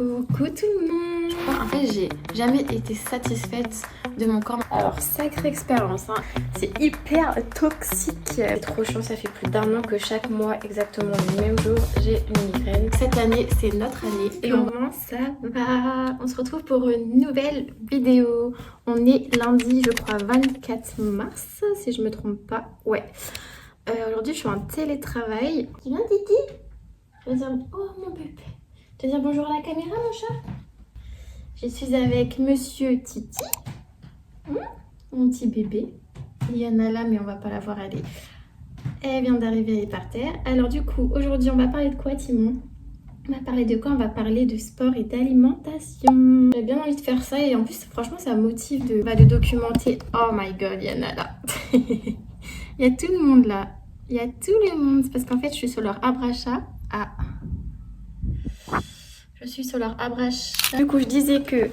Coucou tout le monde. En fait, j'ai jamais été satisfaite de mon corps. Alors, sacrée expérience, hein. C'est hyper toxique. C'est trop chiant, ça fait plus d'1 an que chaque mois, exactement le même jour, j'ai une migraine. Cette année, c'est notre année. Et comment ça va? On se retrouve pour une nouvelle vidéo. On est lundi, je crois, 24 mars, si je me trompe pas. Ouais. Aujourd'hui, je suis en télétravail. Tu viens, Titi? Je vais dire, oh mon bébé. Tu vas dire bonjour à la caméra, mon chat? Je suis avec Monsieur Titi, mon petit bébé. Il y en a là, mais on va pas la voir aller. Elle vient d'arriver, elle est par terre. Alors du coup, aujourd'hui, on va parler de quoi, Timon? On va parler de quoi? On va parler de sport et d'alimentation. J'ai bien envie de faire ça et en plus, franchement, ça motive de documenter. Oh my god, il y en a là. Il y a tout le monde là. Il y a tout le monde. C'est parce qu'en fait, je suis sur leur arbre à chat. Ah. Je suis sur leur arbre à chat. Du coup, je disais que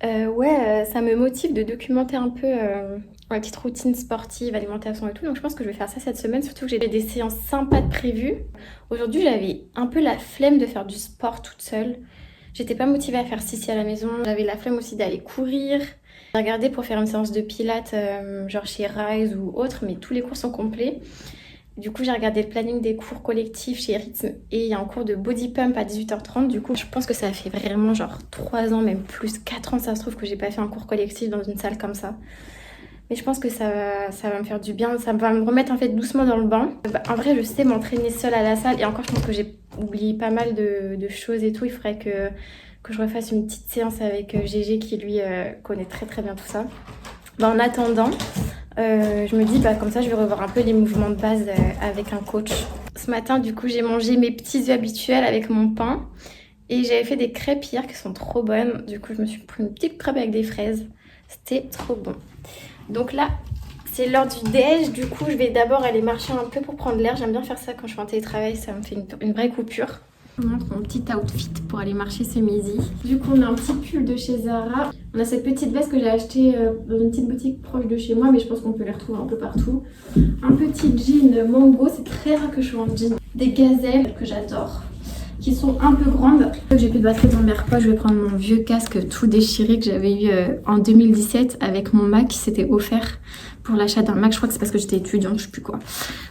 ça me motive de documenter un peu ma petite routine sportive, alimentation et tout. Donc, je pense que je vais faire ça cette semaine. Surtout que j'ai des séances sympas de prévues. Aujourd'hui, j'avais un peu la flemme de faire du sport toute seule. J'étais pas motivée à faire ceci à la maison. J'avais la flemme aussi d'aller courir. J'ai regardé pour faire une séance de pilates, genre chez Rise ou autre, mais tous les cours sont complets. Du coup, j'ai regardé le planning des cours collectifs chez Rythme et il y a un cours de body pump à 18h30. Du coup, je pense que ça fait vraiment genre 3 ans, même plus 4 ans, ça se trouve que j'ai pas fait un cours collectif dans une salle comme ça. Mais je pense que ça va me faire du bien, ça va me remettre en fait doucement dans le bain. En vrai, je sais m'entraîner seule à la salle et encore, je pense que j'ai oublié pas mal de choses et tout. Il faudrait que je refasse une petite séance avec Gégé qui lui connaît très très bien tout ça. En attendant, je me dis comme ça je vais revoir un peu les mouvements de base avec un coach. Ce matin du coup j'ai mangé mes petits œufs habituels avec mon pain et j'avais fait des crêpes hier qui sont trop bonnes. Du coup je me suis pris une petite crêpe avec des fraises, c'était trop bon. Donc là c'est l'heure du déj, du coup je vais d'abord aller marcher un peu pour prendre l'air. J'aime bien faire ça quand je suis en télétravail, ça me fait une vraie coupure. Je vous montre mon petit outfit pour aller marcher ce midi. Du coup on a un petit pull de chez Zara. On a cette petite veste que j'ai achetée dans une petite boutique proche de chez moi, mais je pense qu'on peut les retrouver un peu partout. Un petit jean mango, c'est très rare que je sois en jean. Des gazelles que j'adore, qui sont un peu grandes. J'ai plus de batterie dans mes repas, je vais prendre mon vieux casque tout déchiré que j'avais eu en 2017 avec mon Mac qui s'était offert pour l'achat d'un Mac. Je crois que c'est parce que j'étais étudiante, je sais plus quoi.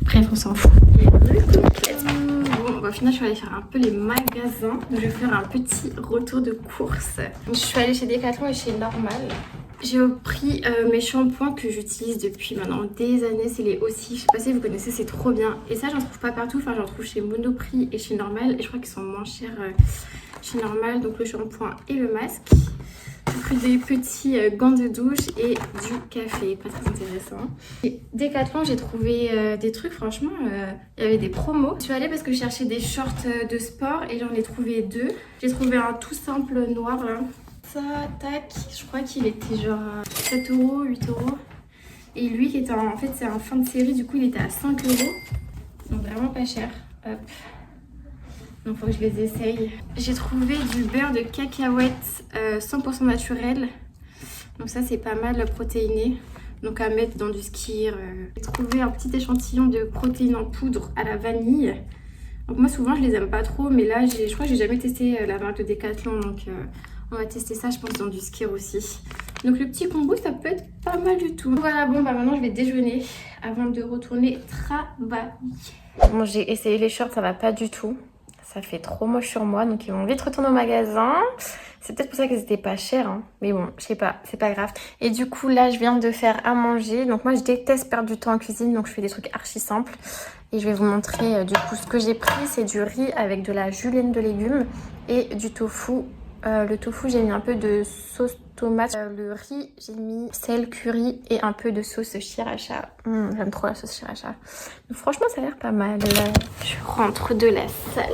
Bref, on s'en fout. Au final, je suis allée faire un peu les magasins. Donc, je vais faire un petit retour de course. Je suis allée chez Decathlon et chez Normal. J'ai pris mes shampoings que j'utilise depuis maintenant des années. C'est les Aussi. Je sais pas si vous connaissez, c'est trop bien. Et ça, j'en trouve pas partout. Enfin, j'en trouve chez Monoprix et chez Normal. Et je crois qu'ils sont moins chers chez Normal. Donc, le shampoing et le masque. J'ai pris des petits gants de douche et du café, pas très intéressant. Et Decathlon, j'ai trouvé des trucs, franchement, il y avait des promos. Je suis allée parce que je cherchais des shorts de sport et j'en ai trouvé 2. J'ai trouvé un tout simple noir là. Ça, tac, je crois qu'il était genre 7 €, 8 €. Et lui qui était en fait, c'est un fin de série, du coup il était à 5 €. Donc vraiment pas cher. Hop. Donc faut que je les essaye. J'ai trouvé du beurre de cacahuète 100% naturel. Donc ça c'est pas mal protéiné. Donc à mettre dans du skyr. J'ai trouvé un petit échantillon de protéines en poudre à la vanille. Donc moi souvent je les aime pas trop. Mais là je crois que j'ai jamais testé la marque de Decathlon. Donc on va tester ça je pense dans du skyr aussi. Donc le petit combo ça peut être pas mal du tout. Voilà maintenant je vais déjeuner avant de retourner travailler. Bon j'ai essayé les shorts, ça va pas du tout. Ça fait trop moche sur moi, donc ils vont vite retourner au magasin. C'est peut-être pour ça qu'ils étaient pas chers, hein. Mais bon, je sais pas, c'est pas grave. Et du coup, là, je viens de faire à manger. Donc moi, je déteste perdre du temps en cuisine, donc je fais des trucs archi simples. Et je vais vous montrer, du coup, ce que j'ai pris. C'est du riz avec de la julienne de légumes et du tofu. Le tofu, j'ai mis un peu de sauce tomate. Le riz, j'ai mis sel, curry et un peu de sauce sriracha. J'aime trop la sauce sriracha. Donc, franchement, ça a l'air pas mal. Je rentre de la salle.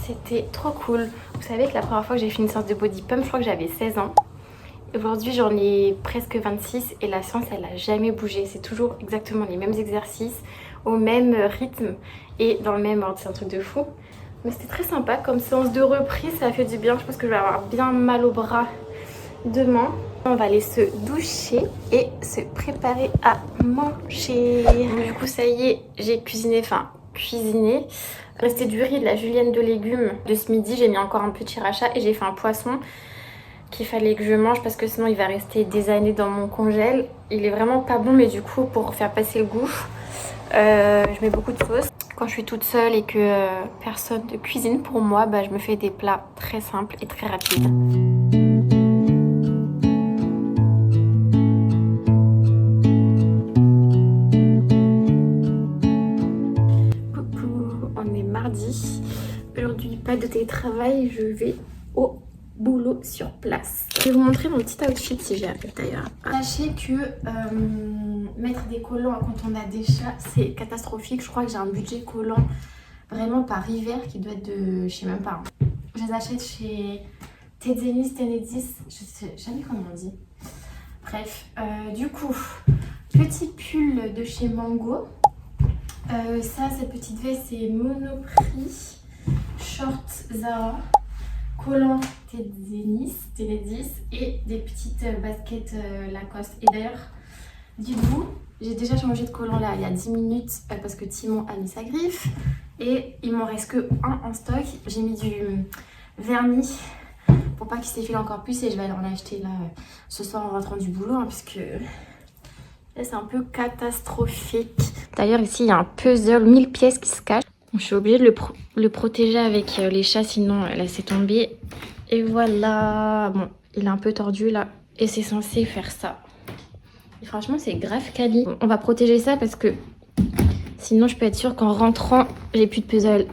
C'était trop cool. Vous savez que la première fois que j'ai fait une séance de body pump, je crois que j'avais 16 ans. Aujourd'hui, j'en ai presque 26 et la séance, elle a jamais bougé. C'est toujours exactement les mêmes exercices, au même rythme et dans le même ordre. C'est un truc de fou. Mais c'était très sympa comme séance de reprise, ça a fait du bien. Je pense que je vais avoir bien mal au bras demain. On va aller se doucher et se préparer à manger. Du coup, ça y est, j'ai cuisiné, enfin cuisiner. Restait du riz, de la julienne de légumes. De ce midi, j'ai mis encore un petit rachat et j'ai fait un poisson qu'il fallait que je mange parce que sinon il va rester des années dans mon congèle. Il est vraiment pas bon, mais du coup pour faire passer le goût, je mets beaucoup de sauce. Quand je suis toute seule et que personne ne cuisine pour moi, bah, je me fais des plats très simples et très rapides. Coucou, on est mardi. Aujourd'hui, pas de télétravail, je vais au boulot sur place. Je vais vous montrer mon petit outfit si j'y arrive d'ailleurs. Sachez que mettre des collants quand on a des chats, c'est catastrophique. Je crois que j'ai un budget collant vraiment par hiver qui doit être de, je sais même pas. Je les achète chez Tenedis, je sais jamais comment on dit. Bref, du coup, petit pull de chez Mango. Ça, cette petite veste, c'est Monoprix. Short Zara. Collant Tenedis et des petites baskets Lacoste. Et d'ailleurs, dites-vous, j'ai déjà changé de collant là il y a 10 minutes parce que Timon a mis sa griffe et il m'en reste que un en stock. J'ai mis du vernis pour pas qu'il s'effile encore plus et je vais aller en acheter là ce soir en rentrant du boulot hein, puisque là c'est un peu catastrophique. D'ailleurs ici il y a un puzzle 1000 pièces qui se cache. Je suis obligée de le protéger avec les chats, sinon laisser tomber. Et voilà. Bon, il est un peu tordu là. Et c'est censé faire ça. Et franchement, c'est grave quali. On va protéger ça parce que sinon, je peux être sûre qu'en rentrant, j'ai plus de puzzle.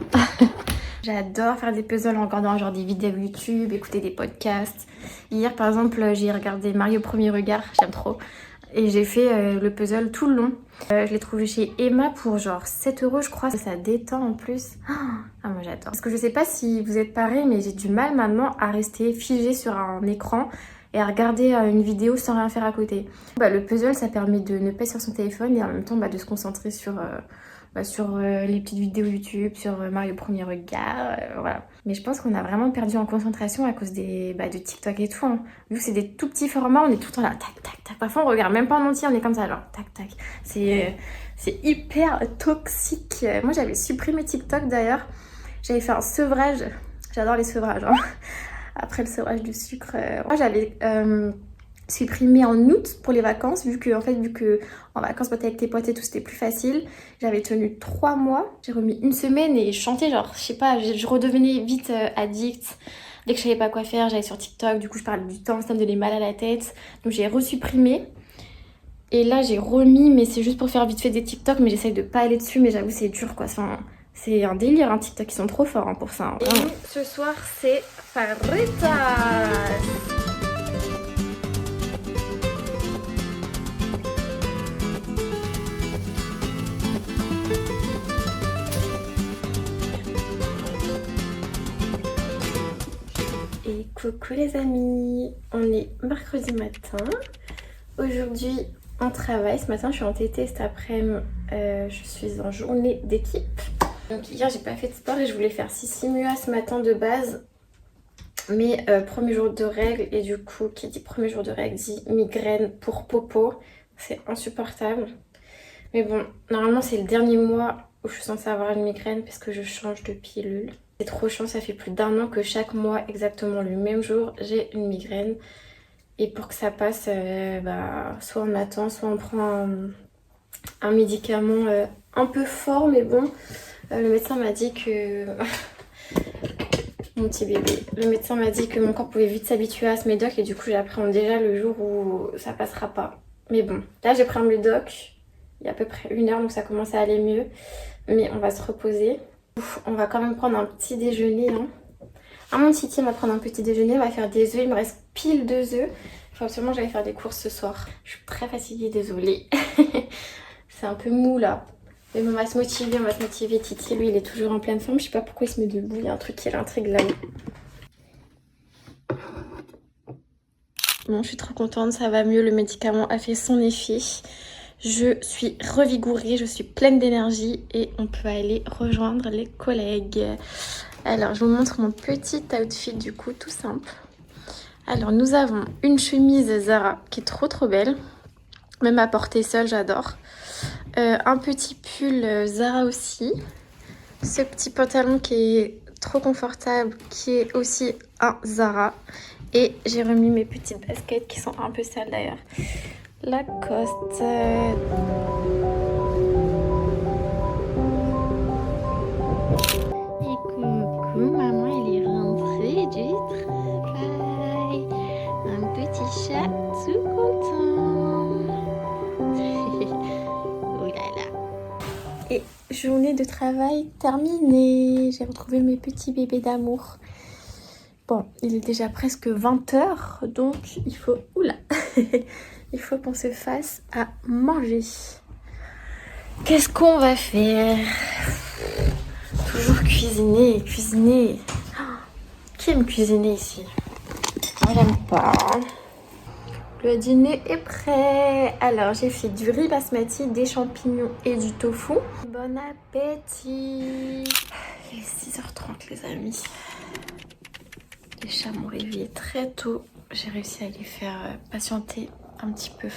J'adore faire des puzzles en regardant genre des vidéos YouTube, écouter des podcasts. Hier, par exemple, j'ai regardé Mario Premier Regard. J'aime trop. Et j'ai fait le puzzle tout le long. Je l'ai trouvé chez Emma pour genre 7 € je crois. Ça détend en plus. Ah moi j'adore. Parce que je sais pas si vous êtes pareil mais j'ai du mal maintenant à rester figée sur un écran et à regarder une vidéo sans rien faire à côté. Bah, le puzzle ça permet de ne pas être sur son téléphone et en même temps bah, de se concentrer sur les petites vidéos YouTube, sur Mario Premier Regard, voilà. Mais je pense qu'on a vraiment perdu en concentration à cause de TikTok et tout. Hein. Vu que c'est des tout petits formats, on est tout le temps là, tac, tac, tac. Parfois, on regarde même pas en entier, on est comme ça, genre, tac, tac. C'est hyper toxique. Moi, j'avais supprimé TikTok d'ailleurs. J'avais fait un sevrage. J'adore les sevrages. Hein. Après le sevrage du sucre, moi, j'avais... supprimé en août pour les vacances vu que en vacances avec tes potes et tout c'était plus facile. J'avais tenu 3 mois, j'ai remis une semaine et je chantais genre je sais pas, je redevenais vite addict. Dès que je savais pas quoi faire j'allais sur TikTok, du coup je parlais du temps, ça me donnait mal à la tête donc j'ai resupprimé et là j'ai remis mais c'est juste pour faire vite fait des TikTok mais j'essaye de pas aller dessus mais j'avoue c'est dur quoi, c'est un délire hein, TikTok ils sont trop forts hein, pour ça hein. Et nous, ce soir c'est Fajitas. Et coucou les amis, on est mercredi matin. Aujourd'hui on travaille, ce matin je suis en TT, cet après-midi je suis en journée d'équipe. Donc hier j'ai pas fait de sport et je voulais faire Sissimua ce matin de base. Mais premier jour de règles et du coup qui dit premier jour de règles dit migraine pour popo. C'est insupportable. Mais bon, normalement c'est le dernier mois où je suis censée avoir une migraine parce que je change de pilule. C'est trop chiant, ça fait plus d'1 an que chaque mois, exactement le même jour, j'ai une migraine. Et pour que ça passe, soit on attend, soit on prend un médicament un peu fort. Mais bon, le médecin m'a dit que... Mon petit bébé. Le médecin m'a dit que mon corps pouvait vite s'habituer à ce médoc et du coup j'appréhende déjà le jour où ça passera pas. Mais bon, là j'ai pris un médoc il y a à peu près 1 heure donc ça commence à aller mieux. Mais on va se reposer. On va quand même prendre un petit déjeuner. Hein. Ah, mon titi va prendre un petit déjeuner, on va faire des œufs. Il me reste pile 2 œufs. Il faut absolument que j'aille faire des courses ce soir. Je suis très fatiguée, désolée. C'est un peu mou là. Mais bon, on va se motiver, Titi, lui il est toujours en pleine forme. Je sais pas pourquoi il se met debout, il y a un truc qui l'intrigue là-haut. Bon, je suis trop contente, ça va mieux, le médicament a fait son effet. Je suis revigorée, je suis pleine d'énergie et on peut aller rejoindre les collègues. Alors, je vous montre mon petit outfit du coup, tout simple. Alors, nous avons une chemise Zara qui est trop belle. Même à porter seule, j'adore. Un petit pull Zara aussi. Ce petit pantalon qui est trop confortable, qui est aussi un Zara. Et j'ai remis mes petites baskets qui sont un peu sales d'ailleurs. Lacoste. Et coucou, maman, elle est rentrée du travail. Un petit chat tout content. Oh là là. Et journée de travail terminée. J'ai retrouvé mes petits bébés d'amour. Bon, il est déjà presque 20 h, donc il faut... Oula. Il faut qu'on se fasse à manger. Qu'est-ce qu'on va faire? Toujours cuisiner, cuisiner. Qui aime cuisiner ici? Moi, j'aime pas. Le dîner est prêt. Alors, j'ai fait du riz basmati, des champignons et du tofu. Bon appétit. Il est 6 h 30, les amis. Les chats m'ont réveillé très tôt. J'ai réussi à les faire patienter un petit peu,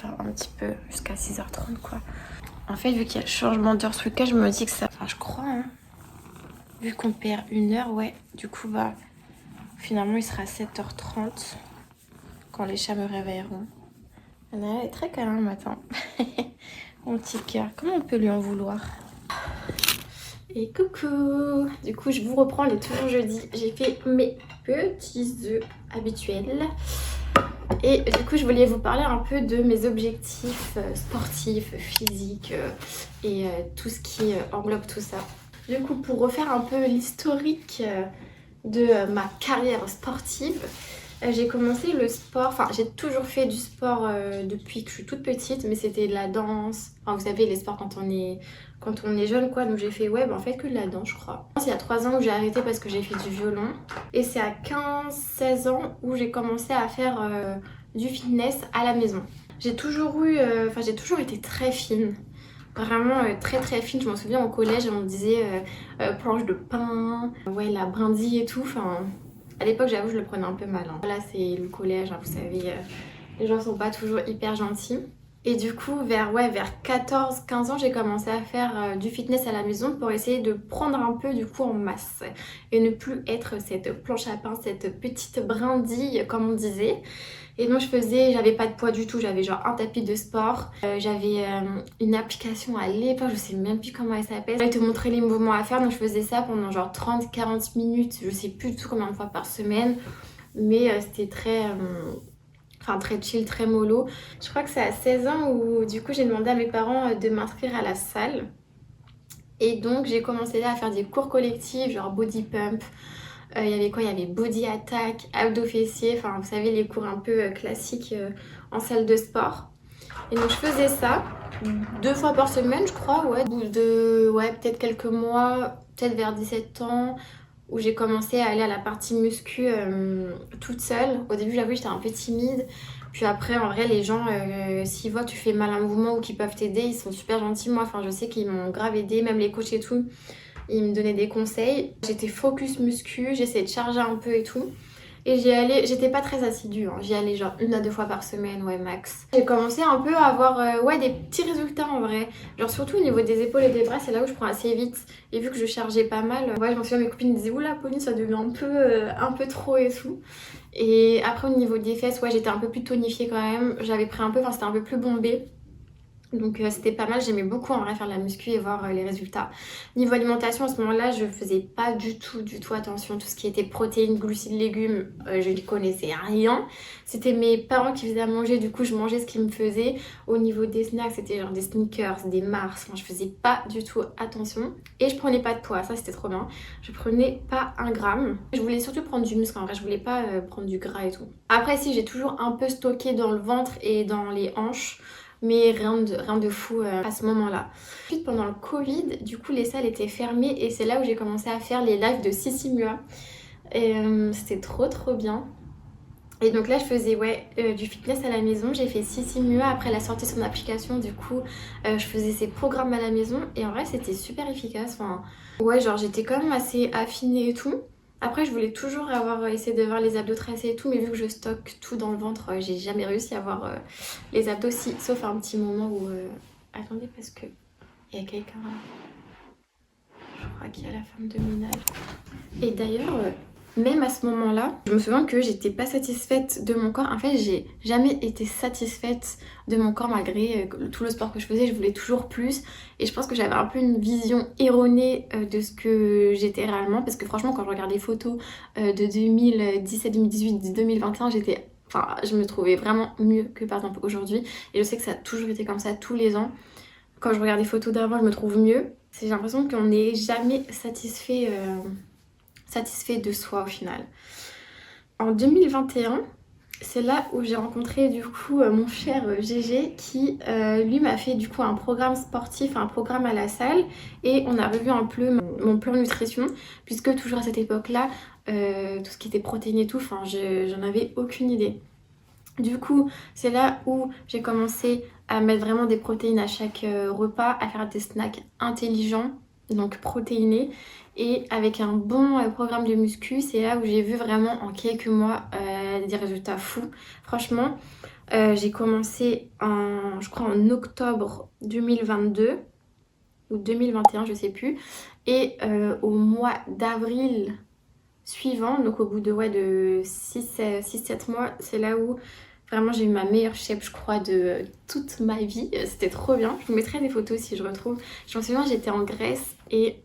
jusqu'à 6 h 30 quoi. En fait, vu qu'il y a le changement d'heure ce week-end, je me dis que ça... Enfin, je crois, hein. Vu qu'on perd 1 heure, ouais. Du coup, bah, finalement, il sera 7 h 30 quand les chats me réveilleront. Anna est très câlin le matin. Mon petit cœur, comment on peut lui en vouloir? Et coucou! Du coup, je vous reprends, il est toujours jeudi. J'ai fait mes petits œufs habituels. Et du coup, je voulais vous parler un peu de mes objectifs sportifs, physiques et tout ce qui englobe tout ça. Du coup, pour refaire un peu l'historique de ma carrière sportive, j'ai commencé le sport, enfin j'ai toujours fait du sport depuis que je suis toute petite, mais c'était de la danse, enfin vous savez les sports quand on est jeune quoi, donc j'ai fait en fait que de la danse je crois. C'est il y a 3 ans où j'ai arrêté parce que j'ai fait du violon, et c'est à 15-16 ans où j'ai commencé à faire du fitness à la maison. J'ai toujours eu, j'ai toujours été très fine. Vraiment très très fine, je m'en souviens au collège on me disait planche de pain, la brindille et tout, enfin à l'époque j'avoue je le prenais un peu mal. Là c'est le collège, hein, vous savez, les gens sont pas toujours hyper gentils. Et du coup vers 14-15 ans j'ai commencé à faire du fitness à la maison pour essayer de prendre un peu du coup en masse et ne plus être cette planche à pain, cette petite brindille comme on disait. Et donc j'avais pas de poids du tout, j'avais genre un tapis de sport, j'avais une application à l'époque, je sais même plus comment elle s'appelle. Elle te montrait les mouvements à faire, donc je faisais ça pendant genre 30-40 minutes, je sais plus du tout combien de fois par semaine, mais c'était très chill, très mollo. Je crois que c'est à 16 ans où du coup j'ai demandé à mes parents de m'inscrire à la salle. Et donc j'ai commencé là à faire des cours collectifs, genre body pump. Il y avait quoi? Il y avait body attack, abdos fessiers, enfin vous savez les cours un peu classiques en salle de sport. Et donc je faisais ça 2 fois par semaine je crois, au bout de peut-être quelques mois, peut-être vers 17 ans, où j'ai commencé à aller à la partie muscu toute seule. Au début j'avoue j'étais un peu timide, puis après en vrai les gens s'ils voient que tu fais mal un mouvement ou qu'ils peuvent t'aider, ils sont super gentils. Moi enfin je sais qu'ils m'ont grave aidé, même les coachs et tout. Il me donnait des conseils. J'étais focus muscu, j'essayais de charger un peu et tout. Et j'étais pas très assidue, hein. J'y allais genre 1 à 2 fois par semaine, max. J'ai commencé un peu à avoir des petits résultats en vrai. Genre surtout au niveau des épaules et des bras, c'est là où je prends assez vite. Et vu que je chargeais pas mal, je m'en souviens, mes copines me disaient oula Pauline ça devient un peu trop et tout. Et après au niveau des fesses, j'étais un peu plus tonifiée quand même. J'avais pris un peu, c'était un peu plus bombé. Donc c'était pas mal, j'aimais beaucoup en vrai faire de la muscu et voir les résultats. Niveau alimentation à ce moment-là je faisais pas du tout attention. Tout ce qui était protéines, glucides, légumes, je n'y connaissais rien. C'était mes parents qui faisaient à manger, du coup je mangeais ce qu'ils me faisaient. Au niveau des snacks c'était genre des Snickers, des Mars, je faisais pas du tout attention. Et je prenais pas de poids, ça c'était trop bien. Je prenais pas 1 gramme. Je voulais surtout prendre du muscle en vrai, je voulais pas prendre du gras et tout. Après si j'ai toujours un peu stocké dans le ventre et dans les hanches, mais rien de fou à ce moment-là. Ensuite pendant le Covid, du coup les salles étaient fermées et c'est là où j'ai commencé à faire les lives de Sissi Mua. Et c'était trop bien. Et donc là je faisais du fitness à la maison, j'ai fait Sissi Mua après la sortie de son application, du coup je faisais ses programmes à la maison et en vrai c'était super efficace. Genre j'étais quand même assez affinée et tout. Après je voulais toujours essayé de voir les abdos tracés et tout, mais vu que je stocke tout dans le ventre, j'ai jamais réussi à voir les abdos, sauf un petit moment où... Attendez parce que il y a quelqu'un là. crois, qui a la forme de ménage. Et d'ailleurs, même à ce moment-là, je me souviens que j'étais pas satisfaite de mon corps. En fait, j'ai jamais été satisfaite de mon corps malgré tout le sport que je faisais. Je voulais toujours plus. Et je pense que j'avais un peu une vision erronée de ce que j'étais réellement. Parce que franchement, quand je regarde les photos de 2017, 2018, 2021, Enfin, je me trouvais vraiment mieux que par exemple aujourd'hui. Et je sais que ça a toujours été comme ça tous les ans. Quand je regarde les photos d'avant, je me trouve mieux. J'ai l'impression qu'on n'est jamais satisfait de soi au final. En 2021, c'est là où j'ai rencontré du coup mon cher GG qui lui m'a fait du coup un programme sportif, un programme à la salle et on a revu un peu mon plan nutrition puisque toujours à cette époque-là, tout ce qui était protéines et tout, enfin j'en avais aucune idée. Du coup, c'est là où j'ai commencé à mettre vraiment des protéines à chaque repas, à faire des snacks intelligents, donc protéinés. Et avec un bon programme de muscu, c'est là où j'ai vu vraiment en quelques mois des résultats fous. Franchement, j'ai commencé je crois en octobre 2022 ou 2021, je sais plus. Et au mois d'avril suivant, donc au bout de 6-7 mois, c'est là où vraiment j'ai eu ma meilleure shape je crois de toute ma vie. C'était trop bien. Je vous mettrai des photos si je retrouve. Je me souviens, j'étais en Grèce et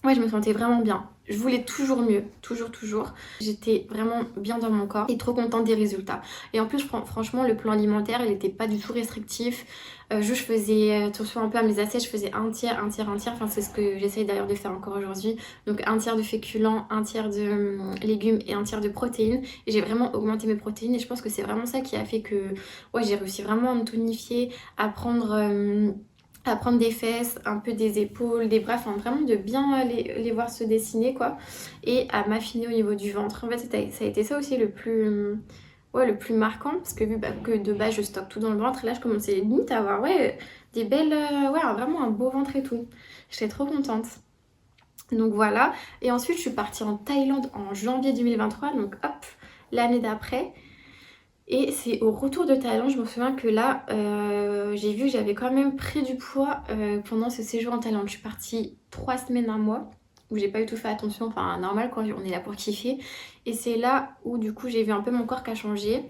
ouais, je me sentais vraiment bien. Je voulais toujours mieux, toujours. J'étais vraiment bien dans mon corps et trop contente des résultats. Et en plus, franchement, le plan alimentaire, il n'était pas du tout restrictif. Je faisais attention un peu à mes assiettes, je faisais un tiers. Enfin, c'est ce que j'essaye d'ailleurs de faire encore aujourd'hui. Donc, un tiers de féculents, un tiers de légumes et un tiers de protéines. Et j'ai vraiment augmenté mes protéines et je pense que c'est vraiment ça qui a fait que ouais, j'ai réussi vraiment à me tonifier, à prendre des fesses, un peu des épaules, des bras, enfin vraiment de bien les voir se dessiner quoi. Et à m'affiner au niveau du ventre. En fait, ça a été ça aussi le plus marquant parce que vu que de base je stocke tout dans le ventre, là je commençais limite à avoir des belles, vraiment un beau ventre et tout. J'étais trop contente. Donc voilà. Et ensuite je suis partie en Thaïlande en janvier 2023, donc hop, l'année d'après. Et c'est au retour de Thaïlande, je me souviens que là, j'ai vu que j'avais quand même pris du poids pendant ce séjour en Thaïlande. Je suis partie 3 semaines, un mois, où j'ai pas du tout fait attention, enfin normal quoi, on est là pour kiffer. Et c'est là où du coup j'ai vu un peu mon corps qui a changé.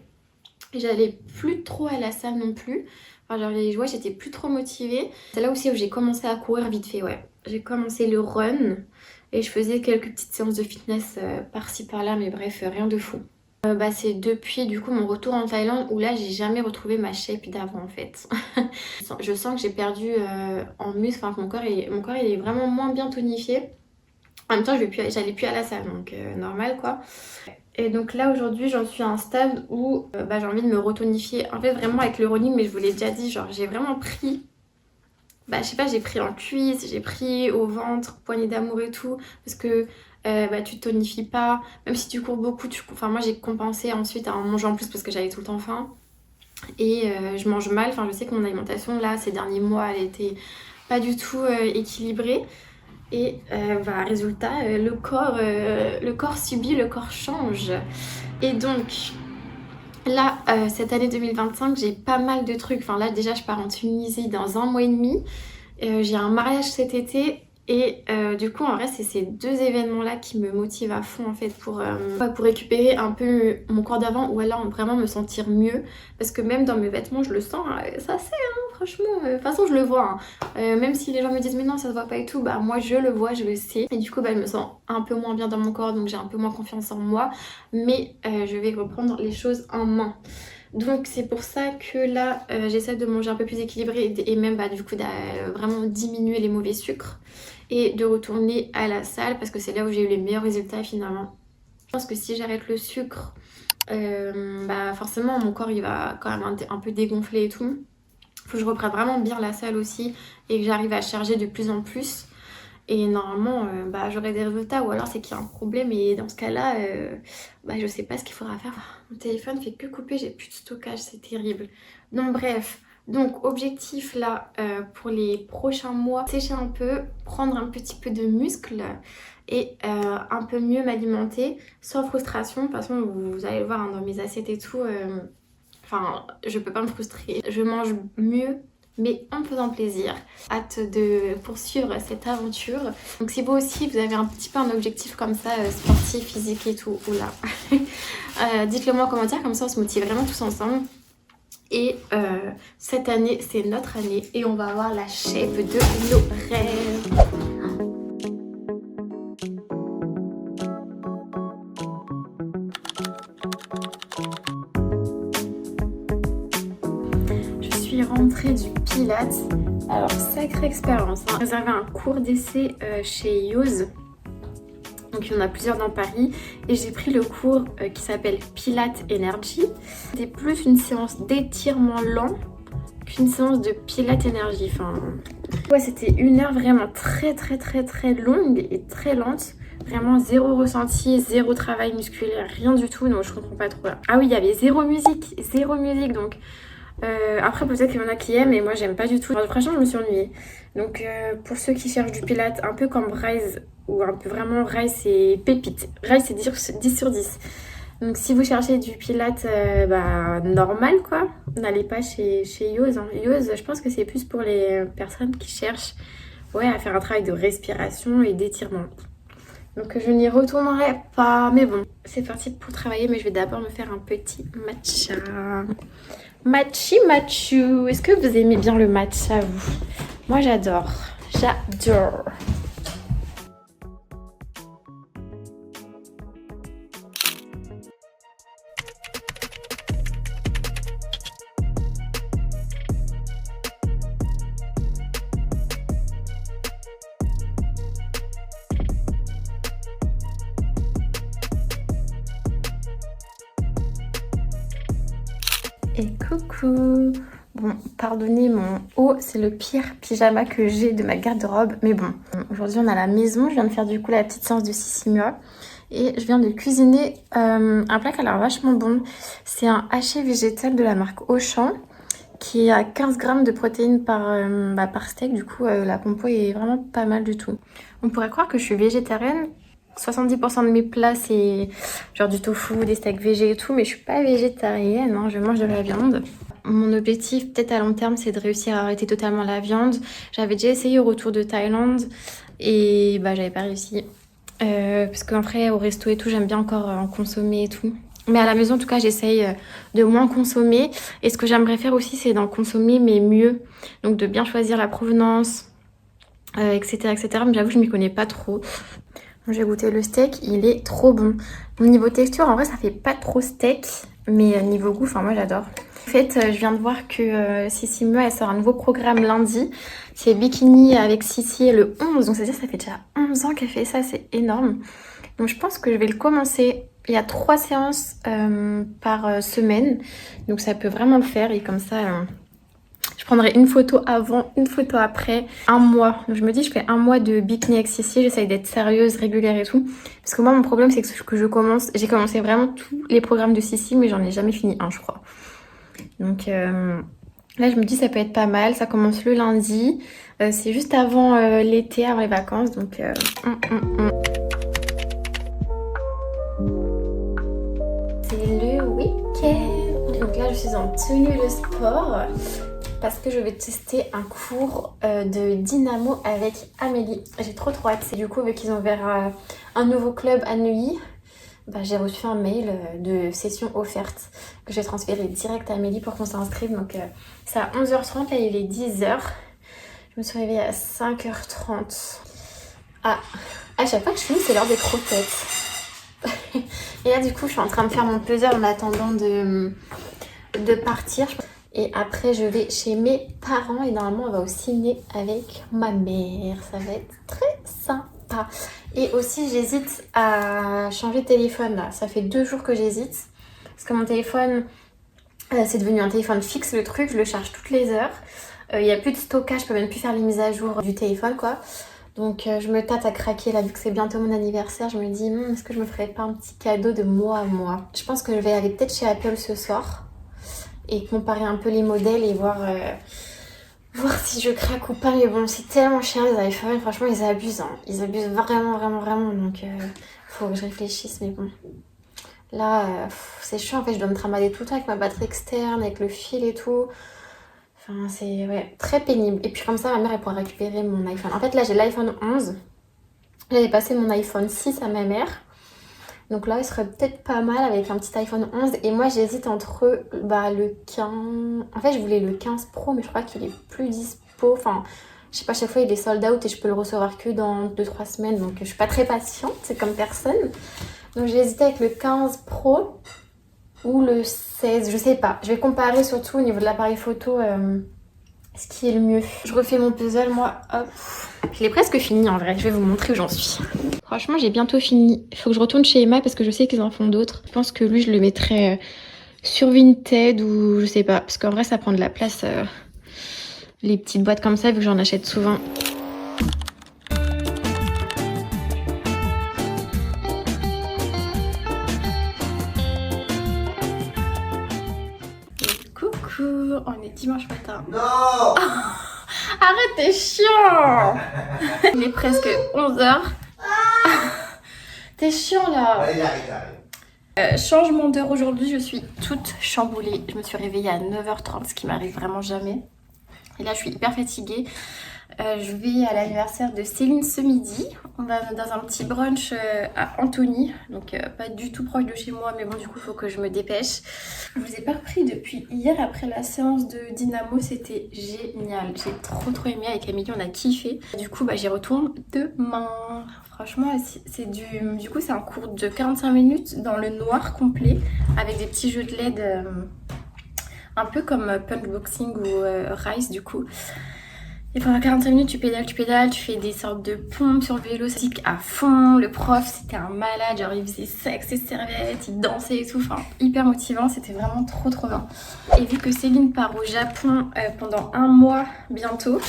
J'allais plus trop à la salle non plus. Enfin j'étais plus trop motivée. C'est là aussi où j'ai commencé à courir vite fait, ouais. J'ai commencé le run et je faisais quelques petites séances de fitness par-ci par-là, mais bref, rien de fou. C'est depuis du coup mon retour en Thaïlande où là j'ai jamais retrouvé ma shape d'avant en fait. Je sens que j'ai perdu en muscle, enfin mon corps il est vraiment moins bien tonifié. En même temps j'allais plus à la salle donc normal quoi. Et donc là aujourd'hui j'en suis à un stade où j'ai envie de me retonifier. En fait vraiment avec le running, mais je vous l'ai déjà dit, genre j'ai vraiment pris... je sais pas, j'ai pris en cuisse, j'ai pris au ventre, poignée d'amour et tout. Parce que tu te tonifies pas. Même si tu cours beaucoup, enfin moi j'ai compensé ensuite en mangeant en plus parce que j'avais tout le temps faim. Et je mange mal, enfin je sais que mon alimentation là ces derniers mois elle était pas du tout équilibrée. Et résultat, le corps subit, le corps change. Et donc... Là, cette année 2025, j'ai pas mal de trucs. Enfin là déjà je pars en Tunisie dans 1 mois et demi. J'ai un mariage cet été et du coup en vrai c'est ces 2 événements là qui me motivent à fond en fait pour récupérer un peu mon corps d'avant ou alors vraiment me sentir mieux parce que même dans mes vêtements je le sens, ça c'est franchement, de toute façon je le vois même si les gens me disent mais non ça se voit pas et tout, moi je le vois, je le sais et du coup je me sens un peu moins bien dans mon corps donc j'ai un peu moins confiance en moi mais je vais reprendre les choses en main. Donc c'est pour ça que là j'essaie de manger un peu plus équilibré et même du coup vraiment diminuer les mauvais sucres et de retourner à la salle parce que c'est là où j'ai eu les meilleurs résultats finalement. Je pense que si j'arrête le sucre, forcément mon corps il va quand même un peu dégonfler et tout. Faut que je reprenne vraiment bien la salle aussi et que j'arrive à charger de plus en plus. Et normalement, j'aurai des résultats ou alors c'est qu'il y a un problème et dans ce cas-là, je sais pas ce qu'il faudra faire. Mon téléphone fait que couper, j'ai plus de stockage, c'est terrible. Donc bref, objectif là pour les prochains mois, sécher un peu, prendre un petit peu de muscle et un peu mieux m'alimenter sans frustration. De toute façon, vous allez le voir dans mes assiettes et tout, je peux pas me frustrer. Je mange mieux mais en me faisant plaisir. Hâte de poursuivre cette aventure. Donc si vous aussi vous avez un petit peu un objectif comme ça, sportif, physique et tout, oula, dites-le moi en commentaire, comme ça on se motive vraiment tous ensemble. Et cette année, c'est notre année et on va avoir la shape de nos rêves. Je suis rentrée du Pilates. Alors, sacrée expérience. J'ai réservé un cours d'essai chez Yoz. Donc il y en a plusieurs dans Paris et j'ai pris le cours qui s'appelle Pilates Energy. C'était plus une séance d'étirement lent qu'une séance de Pilates Energy. Enfin, ouais, c'était 1 heure vraiment très longue et très lente. Vraiment zéro ressenti, zéro travail musculaire, rien du tout. Non, je comprends pas trop là. Ah oui, il y avait zéro musique donc... après peut-être qu'il y en a qui aiment et moi j'aime pas du tout. Enfin, franchement je me suis ennuyée. Donc pour ceux qui cherchent du pilates un peu comme Rise ou un peu vraiment Rise c'est pépite. Rise c'est 10 sur 10. Donc si vous cherchez du pilates normal quoi, n'allez pas chez Yoz. Yoz je pense que c'est plus pour les personnes qui cherchent à faire un travail de respiration et d'étirement. Donc je n'y retournerai pas, mais bon, c'est parti pour travailler, mais je vais d'abord me faire un petit matcha. Matchi matchou. Est-ce que vous aimez bien le matcha, vous? Moi, j'adore. J'adore. Et coucou. Bon, pardonnez mon haut, c'est le pire pyjama que j'ai de ma garde-robe. Mais bon, aujourd'hui on est à la maison. Je viens de faire du coup la petite séance de Sissimua. Et je viens de cuisiner un plat qui a l'air vachement bon. C'est un haché végétal de la marque Auchan qui a 15 grammes de protéines par steak. Du coup, la compo est vraiment pas mal du tout. On pourrait croire que je suis végétarienne. 70% de mes plats c'est genre du tofu, des steaks végé et tout, mais je suis pas végétarienne, hein, je mange de la viande. Mon objectif peut-être à long terme c'est de réussir à arrêter totalement la viande. J'avais déjà essayé au retour de Thaïlande et j'avais pas réussi. Parce qu'en vrai au resto et tout j'aime bien encore en consommer et tout. Mais à la maison en tout cas j'essaye de moins consommer. Et ce que j'aimerais faire aussi c'est d'en consommer mais mieux. Donc de bien choisir la provenance, etc. Mais j'avoue je m'y connais pas trop. J'ai goûté le steak, il est trop bon. Niveau texture, en vrai, ça fait pas trop steak, mais niveau goût, enfin moi j'adore. En fait, je viens de voir que Sissimua, elle sort un nouveau programme lundi. C'est Bikini avec Sissi le 11, donc c'est-à-dire ça fait déjà 11 ans qu'elle fait ça, c'est énorme. Donc je pense que je vais le commencer. Il y a 3 séances par semaine, donc ça peut vraiment le faire et comme ça... Je prendrai une photo avant, une photo après, 1 mois. Donc je me dis, je fais 1 mois de bikini avec Sissi, j'essaye d'être sérieuse, régulière et tout. Parce que moi, mon problème, c'est que j'ai commencé vraiment tous les programmes de Sissi, mais j'en ai jamais fini un, je crois. Donc là, je me dis, ça peut être pas mal. Ça commence le lundi. C'est juste avant l'été, avant les vacances. Donc c'est le week-end. Donc là, je suis en tenue de sport. Parce que je vais tester un cours de dynamo avec Amélie. J'ai trop hâte. C'est du coup, vu qu'ils ont ouvert un nouveau club à Neuilly, j'ai reçu un mail de session offerte que j'ai transféré direct à Amélie pour qu'on s'inscrive. Donc c'est à 11h30, là il est 10h. Je me suis réveillée à 5h30. À chaque fois que je filme, c'est l'heure des croquettes. Et là du coup, je suis en train de faire mon puzzle en attendant de partir. Et après, je vais chez mes parents et normalement, on va au ciné avec ma mère. Ça va être très sympa. Et aussi, j'hésite à changer de téléphone là. Ça fait 2 jours que j'hésite. Parce que mon téléphone, c'est devenu un téléphone fixe le truc. Je le charge toutes les heures. Il n'y a plus de stockage, je peux même plus faire les mises à jour du téléphone quoi. Donc je me tâte à craquer là vu que c'est bientôt mon anniversaire. Je me dis, est-ce que je me ferais pas un petit cadeau de moi à moi? Je pense que je vais aller peut-être chez Apple ce soir. Et comparer un peu les modèles et voir si je craque ou pas. Mais bon, c'est tellement cher les iPhones, franchement ils abusent. Hein. Ils abusent vraiment. Donc faut que je réfléchisse, mais bon. Là, c'est chiant en fait, je dois me trimballer tout le temps avec ma batterie externe, avec le fil et tout. Enfin, c'est ouais, très pénible. Et puis comme ça, ma mère, elle pourra récupérer mon iPhone. En fait, là, j'ai l'iPhone 11. J'avais passé mon iPhone 6 à ma mère. Donc là, il serait peut-être pas mal avec un petit iPhone 11. Et moi, j'hésite entre le 15... En fait, je voulais le 15 Pro, mais je crois qu'il est plus dispo. Enfin, je sais pas, à chaque fois, il est sold out et je peux le recevoir que dans 2-3 semaines. Donc, je suis pas très patiente, c'est comme personne. Donc, j'ai hésité avec le 15 Pro ou le 16, je sais pas. Je vais comparer surtout au niveau de l'appareil photo ce qui est le mieux. Je refais mon puzzle, moi, hop. Je l'ai presque fini en vrai, je vais vous montrer où j'en suis. Franchement, j'ai bientôt fini. Il faut que je retourne chez Emma parce que je sais qu'ils en font d'autres. Je pense que lui, je le mettrais sur Vinted ou je sais pas. Parce qu'en vrai, ça prend de la place, les petites boîtes comme ça, vu que j'en achète souvent. Coucou, on est dimanche matin. Non. Arrête, t'es chiant. Il est presque 11h. T'es chiant là. Allez, j'arrive. Changement d'heure aujourd'hui, je suis toute chamboulée. Je me suis réveillée à 9h30, ce qui m'arrive vraiment jamais. Et là, je suis hyper fatiguée. Je vais à l'anniversaire de Céline ce midi. On va dans un petit brunch à Antony. Donc pas du tout proche de chez moi, mais bon, du coup, il faut que je me dépêche. Je vous ai pas repris depuis hier après la séance de Dynamo. C'était génial. J'ai trop aimé avec Amélie, on a kiffé. Du coup, j'y retourne demain. Franchement, c'est du coup, c'est un cours de 45 minutes dans le noir complet avec des petits jeux de LED un peu comme Punchboxing ou Rise du coup. Et pendant 45 minutes, tu pédales, tu fais des sortes de pompes sur le vélo, ça tique à fond. Le prof, c'était un malade, genre il faisait ça avec ses serviettes, il dansait et tout, enfin hyper motivant, c'était vraiment trop bien. Et vu que Céline part au Japon pendant 1 mois bientôt,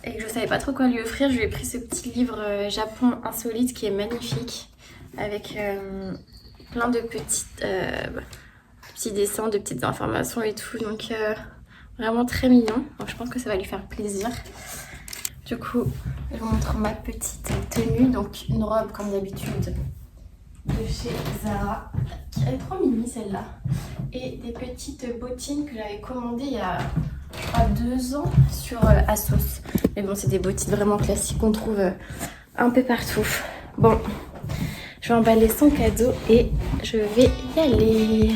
et que je savais pas trop quoi lui offrir, je lui ai pris ce petit livre Japon insolite qui est magnifique, avec plein de petits dessins, de petites informations et tout, donc vraiment très mignon, donc je pense que ça va lui faire plaisir. Du coup, je vous montre ma petite tenue, donc une robe comme d'habitude de chez Zara, qui est trop mini celle-là, et des petites bottines que j'avais commandées il y a 2 ans sur Asos. Mais bon, c'est des bottines vraiment classiques qu'on trouve un peu partout. Bon, je vais emballer son cadeau et je vais y aller.